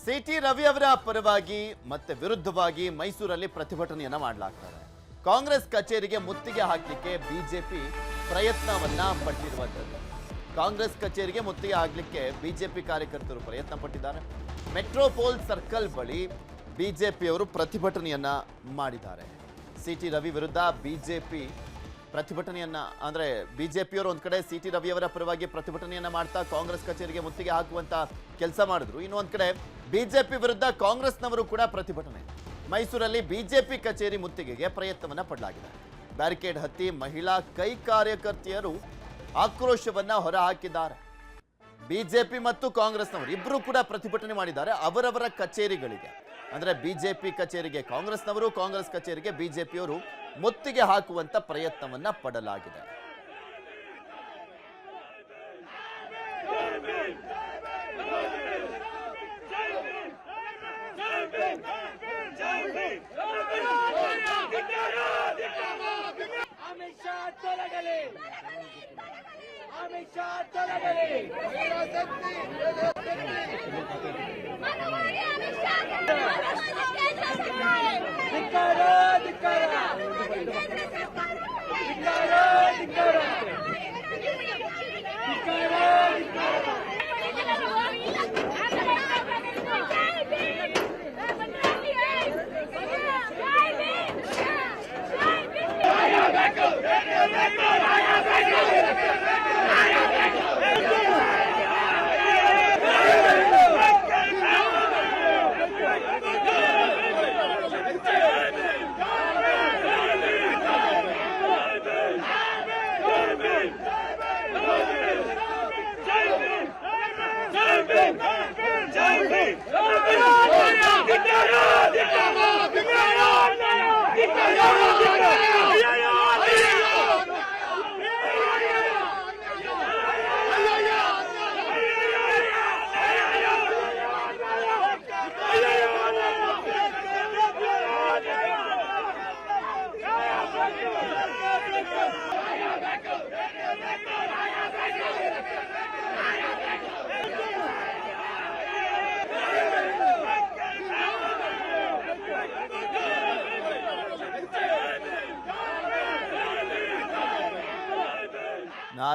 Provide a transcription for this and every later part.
City Ravi ಅವರ ಪರವಾಗಿ ಮತ್ತೆ ವಿರುದ್ಧವಾಗಿ ಮೈಸೂರಲ್ಲಿ ಪ್ರತಿಭಟನೆಯನ್ನ ಮಾಡಲಾಗ್ತದೆ. ಕಾಂಗ್ರೆಸ್ ಕಚೇರಿಗೆ ಮುತ್ತಿಗೆ ಹಾಕಲಿಕ್ಕೆ ಬಿಜೆಪಿ ಪ್ರಯತ್ನವನ್ನ ಪಟ್ಟಿರುವಂತದ್ದು. ಕಾಂಗ್ರೆಸ್ ಕಚೇರಿಗೆ ಮುತ್ತಿಗೆ ಹಾಕಲಿಕ್ಕೆ ಬಿಜೆಪಿ ಕಾರ್ಯಕರ್ತರು ಪ್ರಯತ್ನ ಪಟ್ಟಿದ್ದಾರೆ. ಮೆಟ್ರೋಪೋಲ್ ಸರ್ಕಲ್ ಬಳಿ ಬಿಜೆಪಿಯವರು ಪ್ರತಿಭಟನೆಯನ್ನ ಮಾಡಿದ್ದಾರೆ. ಸಿಟಿ ರವಿ ವಿರುದ್ಧ ಬಿಜೆಪಿ ಪ್ರತಿಭಟನೆಯನ್ನ ಅಂದ್ರೆ ಬಿಜೆಪಿಯವರು ಒಂದ್ ಕಡೆ ಸಿಟಿ ರವಿ ಅವರ ಪರವಾಗಿ ಪ್ರತಿಭಟನೆಯನ್ನ ಮಾಡ್ತಾ ಕಾಂಗ್ರೆಸ್ ಕಚೇರಿಗೆ ಮುತ್ತಿಗೆ ಹಾಕುವಂತ ಕೆಲಸ ಮಾಡಿದ್ರು. ಇನ್ನೊಂದ್ ಕಡೆ ಬಿಜೆಪಿ ವಿರುದ್ಧ ಕಾಂಗ್ರೆಸ್ನವರು ಕೂಡ ಪ್ರತಿಭಟನೆ. ಮೈಸೂರಲ್ಲಿ ಬಿಜೆಪಿ ಕಚೇರಿ ಮುತ್ತಿಗೆಗೆ ಪ್ರಯತ್ನವನ್ನ ಪಡಲಾಗಿದೆ. ಬ್ಯಾರಿಕೇಡ್ ಹತ್ತಿ ಮಹಿಳಾ ಕೈ ಕಾರ್ಯಕರ್ತೆಯರು ಆಕ್ರೋಶವನ್ನ ಹೊರಹಾಕಿದ್ದಾರೆ. ಬಿಜೆಪಿ ಮತ್ತು ಕಾಂಗ್ರೆಸ್ನವರು ಇಬ್ಬರು ಕೂಡ ಪ್ರತಿಭಟನೆ ಮಾಡಿದ್ದಾರೆ ಅವರವರ ಕಚೇರಿಗಳಿಗೆ. ಅಂದ್ರೆ ಬಿಜೆಪಿ ಕಚೇರಿಗೆ ಕಾಂಗ್ರೆಸ್ನವರು, ಕಾಂಗ್ರೆಸ್ ಕಚೇರಿಗೆ ಬಿಜೆಪಿಯವರು ಮುತ್ತಿಗೆ ಹಾಕುವಂತ ಪ್ರಯತ್ನವನ್ನ ಪಡಲಾಗಿದೆ.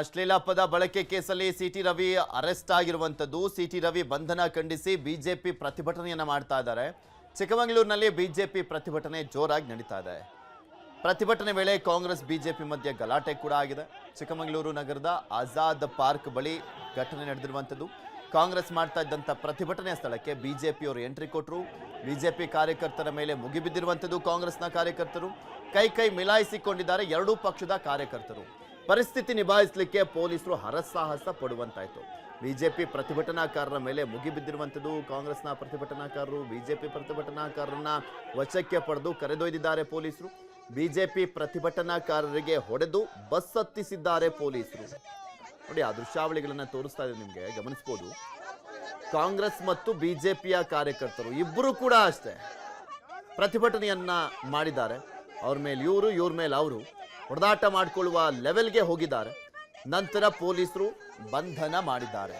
ಅಶ್ಲೀಲ ಪದ ಬಳಕೆ ಕೇಸಲ್ಲಿ ಸಿಟಿ ರವಿ ಅರೆಸ್ಟ್ ಆಗಿರುವಂತದ್ದು. ಸಿಟಿ ರವಿ ಬಂಧನ ಖಂಡಿಸಿ ಬಿಜೆಪಿ ಪ್ರತಿಭಟನೆಯನ್ನ ಮಾಡ್ತಾ ಇದ್ದಾರೆ. ಚಿಕ್ಕಮಗಳೂರಿನಲ್ಲಿ ಬಿಜೆಪಿ ಪ್ರತಿಭಟನೆ ಜೋರಾಗಿ ನಡೀತಾ ಇದೆ. ಪ್ರತಿಭಟನೆ ವೇಳೆ ಕಾಂಗ್ರೆಸ್ ಬಿಜೆಪಿ ಮಧ್ಯೆ ಗಲಾಟೆ ಕೂಡ ಆಗಿದೆ. ಚಿಕ್ಕಮಗಳೂರು ನಗರದ ಆಜಾದ್ ಪಾರ್ಕ್ ಬಳಿ ಘಟನೆ ನಡೆದಿರುವಂತದ್ದು. ಕಾಂಗ್ರೆಸ್ ಮಾಡ್ತಾ ಇದ್ದಂತ ಪ್ರತಿಭಟನೆ ಸ್ಥಳಕ್ಕೆ ಬಿಜೆಪಿಯವರು ಎಂಟ್ರಿ ಕೊಟ್ಟರು. ಬಿಜೆಪಿ ಕಾರ್ಯಕರ್ತರ ಮೇಲೆ ಮುಗಿಬಿದ್ದಿರುವಂತದ್ದು. ಕಾಂಗ್ರೆಸ್ನ ಕಾರ್ಯಕರ್ತರು ಕೈ ಮಿಲಾಯಿಸಿಕೊಂಡಿದ್ದಾರೆ. ಎರಡೂ ಪಕ್ಷದ ಕಾರ್ಯಕರ್ತರು ಪರಿಸ್ಥಿತಿ ನಿಭಾಯಿಸಲಿಕ್ಕೆ ಪೊಲೀಸರು ಹರಸಾಹಸ ಪಡುವಂತಾಯ್ತು. ಬಿಜೆಪಿ ಪ್ರತಿಭಟನಾಕಾರರ ಮೇಲೆ ಮುಗಿಬಿದ್ದಿರುವಂಥದ್ದು. ಕಾಂಗ್ರೆಸ್ನ ಪ್ರತಿಭಟನಾಕಾರರು ಬಿಜೆಪಿ ಪ್ರತಿಭಟನಾಕಾರರನ್ನ ವಶಕ್ಕೆ ಪಡೆದು ಕರೆದೊಯ್ದಿದ್ದಾರೆ ಪೊಲೀಸರು. ಬಿಜೆಪಿ ಪ್ರತಿಭಟನಾಕಾರರಿಗೆ ಹೊಡೆದು ಬಸ್ ಹತ್ತಿಸಿದ್ದಾರೆ ಪೊಲೀಸರು. ನೋಡಿ, ಆ ದೃಶ್ಯಾವಳಿಗಳನ್ನ ತೋರಿಸ್ತಾ ಇದ್ದಾರೆ, ನಿಮಗೆ ಗಮನಿಸಬಹುದು. ಕಾಂಗ್ರೆಸ್ ಮತ್ತು ಬಿಜೆಪಿಯ ಕಾರ್ಯಕರ್ತರು ಇಬ್ಬರು ಕೂಡ ಅಷ್ಟೇ ಪ್ರತಿಭಟನೆಯನ್ನ ಮಾಡಿದ್ದಾರೆ. ಅವ್ರ ಮೇಲೆ ಇವ್ರ ಮೇಲೆ ಅವರು ಹೊಡೆದಾಟ ಮಾಡಿಕೊಳ್ಳುವ ಲೆವೆಲ್ಗೆ ಹೋಗಿದ್ದಾರೆ. ನಂತರ ಪೊಲೀಸರು ಬಂಧನ ಮಾಡಿದ್ದಾರೆ.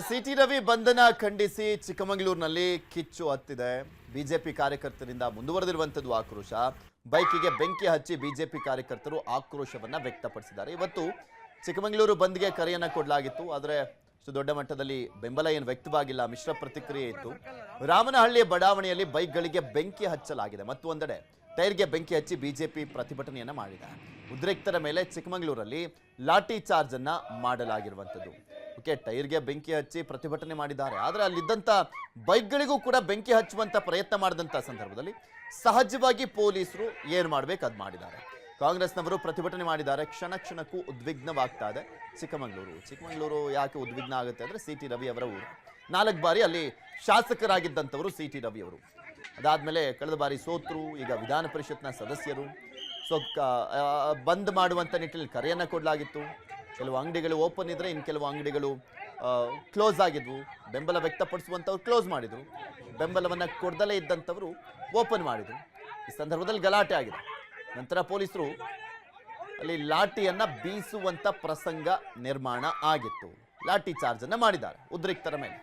ಸಿಟಿ ರವಿ ಬಂಧನ ಖಂಡಿಸಿ ಚಿಕ್ಕಮಗಳೂರಿನಲ್ಲಿ ಕಿಚ್ಚು ಹತ್ತಿದೆ. ಬಿಜೆಪಿ ಕಾರ್ಯಕರ್ತರಿಂದ ಮುಂದುವರೆದಿರುವಂತದ್ದು ಆಕ್ರೋಶ. ಬೈಕಿಗೆ ಬೆಂಕಿ ಹಚ್ಚಿ ಬಿಜೆಪಿ ಕಾರ್ಯಕರ್ತರು ಆಕ್ರೋಶವನ್ನ ವ್ಯಕ್ತಪಡಿಸಿದ್ದಾರೆ. ಇವತ್ತು ಚಿಕ್ಕಮಗಳೂರು ಬಂದ್ಗೆ ಕರೆಯನ್ನ ಕೊಡಲಾಗಿತ್ತು, ಆದರೆ ದೊಡ್ಡ ಮಟ್ಟದಲ್ಲಿ ಬೆಂಬಲ ಏನು ವ್ಯಕ್ತವಾಗಿಲ್ಲ, ಮಿಶ್ರ ಪ್ರತಿಕ್ರಿಯೆ ಇತ್ತು. ರಾಮನಹಳ್ಳಿಯ ಬಡಾವಣೆಯಲ್ಲಿ ಬೈಕ್ಗಳಿಗೆ ಬೆಂಕಿ ಹಚ್ಚಲಾಗಿದೆ. ಮತ್ತು ಒಂದೆಡೆ ಟೈರ್ಗೆ ಬೆಂಕಿ ಹಚ್ಚಿ ಬಿಜೆಪಿ ಪ್ರತಿಭಟನೆಯನ್ನ ಮಾಡಿದೆ. ಉದ್ರಿಕ್ತರ ಮೇಲೆ ಚಿಕ್ಕಮಗಳೂರಲ್ಲಿ ಲಾಠಿ ಚಾರ್ಜ್ ಅನ್ನ ಮಾಡಲಾಗಿರುವಂತದ್ದು. ಓಕೆ, ಟೈರ್ಗೆ ಬೆಂಕಿ ಹಚ್ಚಿ ಪ್ರತಿಭಟನೆ ಮಾಡಿದ್ದಾರೆ. ಆದರೆ ಅಲ್ಲಿದ್ದಂಥ ಬೈಕ್ಗಳಿಗೂ ಕೂಡ ಬೆಂಕಿ ಹಚ್ಚುವಂತ ಪ್ರಯತ್ನ ಮಾಡಿದಂಥ ಸಂದರ್ಭದಲ್ಲಿ ಸಹಜವಾಗಿ ಪೊಲೀಸರು ಏನು ಮಾಡಬೇಕು ಅದು ಮಾಡಿದ್ದಾರೆ. ಕಾಂಗ್ರೆಸ್ನವರು ಪ್ರತಿಭಟನೆ ಮಾಡಿದ್ದಾರೆ. ಕ್ಷಣಕ್ಕೂ ಉದ್ವಿಗ್ನವಾಗ್ತಾ ಇದೆ ಚಿಕ್ಕಮಗಳೂರು. ಯಾಕೆ ಉದ್ವಿಗ್ನ ಆಗುತ್ತೆ ಅಂದರೆ ಸಿಟಿ ರವಿ ಅವರ ಊರು. 4 ಬಾರಿ ಅಲ್ಲಿ ಶಾಸಕರಾಗಿದ್ದಂಥವರು ಸಿಟಿ ರವಿ ಅವರು. ಅದಾದ್ಮೇಲೆ ಕಳೆದ ಬಾರಿ ಸೋತರು. ಈಗ ವಿಧಾನ ಪರಿಷತ್ನ ಸದಸ್ಯರು. ಸೊ ಬಂದ್ ಮಾಡುವಂಥ ನಿಟ್ಟಿನಲ್ಲಿ ಕರೆಯನ್ನು ಕೊಡಲಾಗಿತ್ತು. ಕೆಲವು ಅಂಗಡಿಗಳು ಓಪನ್ ಇದ್ದರೆ ಇನ್ನು ಕೆಲವು ಅಂಗಡಿಗಳು ಕ್ಲೋಸ್ ಆಗಿದ್ವು. ಬೆಂಬಲ ವ್ಯಕ್ತಪಡಿಸುವಂಥವ್ರು ಕ್ಲೋಸ್ ಮಾಡಿದರು, ಬೆಂಬಲವನ್ನು ಕೊಡದಲೇ ಇದ್ದಂಥವರು ಓಪನ್ ಮಾಡಿದರು. ಈ ಸಂದರ್ಭದಲ್ಲಿ ಗಲಾಟೆ ಆಗಿದೆ. ನಂತರ ಪೊಲೀಸರು ಅಲ್ಲಿ ಲಾಠಿಯನ್ನು ಬೀಸುವಂಥ ಪ್ರಸಂಗ ನಿರ್ಮಾಣ ಆಗಿತ್ತು. ಲಾಠಿ ಚಾರ್ಜನ್ನು ಮಾಡಿದ್ದಾರೆ ಉದ್ರಿಕ್ತರ ಮೇಲೆ.